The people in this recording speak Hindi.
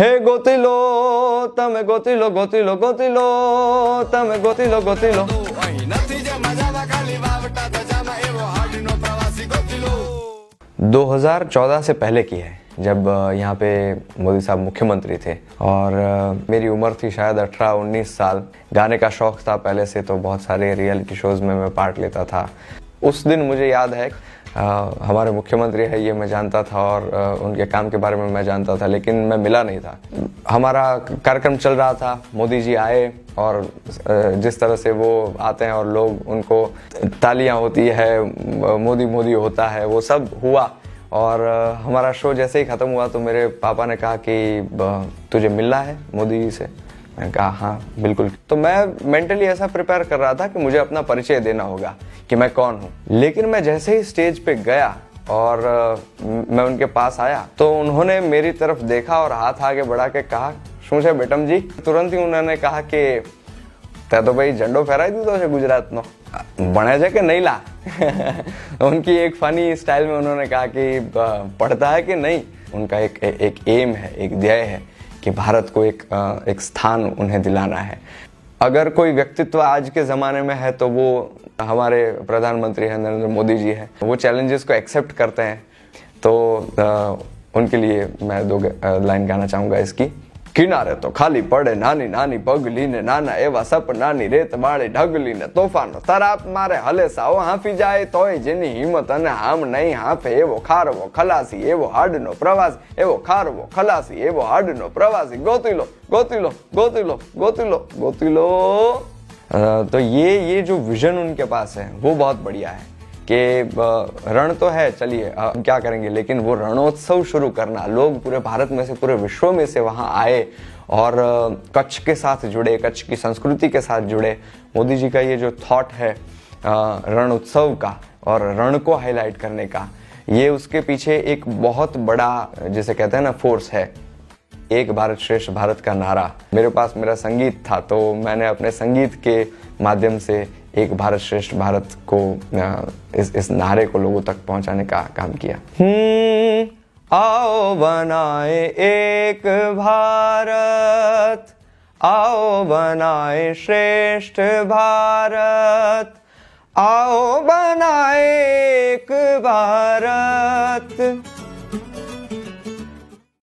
હે ગોતી લો તમે ગોતી લો ગોતી લો ગોતી લો તમે ગોતી લો ગોતી લો 2014 से पहले की है, जब यहाँ पे मोदी साहब मुख्यमंत्री थे और मेरी उम्र थी शायद 18-19 साल। गाने का शौक था पहले से, तो बहुत सारे रियलिटी शोज़ में मैं पार्ट लेता था। उस दिन मुझे याद है हमारे मुख्यमंत्री है ये मैं जानता था और उनके काम के बारे में मैं जानता था, लेकिन मैं मिला नहीं था। हमारा कार्यक्रम चल रहा था, मोदी जी आए और जिस तरह से वो आते हैं और लोग उनको तालियां होती है, मोदी मोदी होता है, वो सब हुआ। और हमारा शो जैसे ही ख़त्म हुआ तो मेरे पापा ने कहा कि तुझे मिलना है मोदी जी से। मैंने कहा हाँ बिल्कुल। तो मैं मेंटली ऐसा प्रिपेयर कर रहा था कि मुझे अपना परिचय देना होगा कि मैं कौन हूँ। लेकिन मैं जैसे ही स्टेज पे गया और मैं उनके पास आया तो उन्होंने मेरी तरफ देखा और हाथ आगे बढ़ा के कहा, શું છે બેટમ जी। तुरंत ही उन्होंने कहा कि તે तो भाई झंडो फहराई દીધો છે ગુજરાતનો, ભણે છે કે નહીં લા। उनकी एक फनी स्टाइल में उन्होंने कहा कि पढ़ता है कि नहीं। उनका एक एम है, एक ध्येय है कि भारत को एक स्थान उन्हें दिलाना है। अगर कोई व्यक्तित्व आज के ज़माने में है तो वो हमारे प्रधानमंत्री हैं, नरेंद्र मोदी जी हैं। वो चैलेंजेस को एक्सेप्ट करते हैं, तो उनके लिए मैं 2 लाइन गाना चाहूँगा इसकी। किनारे तो खाली पड़े नानी नानी पगली ने नाना एवा सपनानी रेत बाळे ढगली ने तोफानो तराप मारे हले साओ हाफी जाए तोय जेनी हिम्मत अने हाम नहीं हाफे एवो खारवो खलासी एवो हाडनो प्रवासी एवो खारवो खलासी एवो हाडनो प्रवासी गोती लो गोती लो गोती लो गोती लो गोती लो। तो ये जो विजन उनके पास है वो बहुत बढ़िया है कि रण तो है, चलिए हम क्या करेंगे, लेकिन वो रणोत्सव शुरू करना, लोग पूरे भारत में से पूरे विश्व में से वहाँ आए और कच्छ के साथ जुड़े, कच्छ की संस्कृति के साथ जुड़े। मोदी जी का ये जो थॉट है रण उत्सव का और रण को हाईलाइट करने का, ये उसके पीछे एक बहुत बड़ा जिसे कहते हैं ना फोर्स है। एक भारत श्रेष्ठ भारत का नारा, मेरे पास मेरा संगीत था तो मैंने अपने संगीत के माध्यम से एक भारत श्रेष्ठ भारत को इस नारे को लोगों तक पहुंचाने का काम किया। आओ बनाए एक भारत, आओ बनाए श्रेष्ठ भारत, आओ बनाए एक भारत।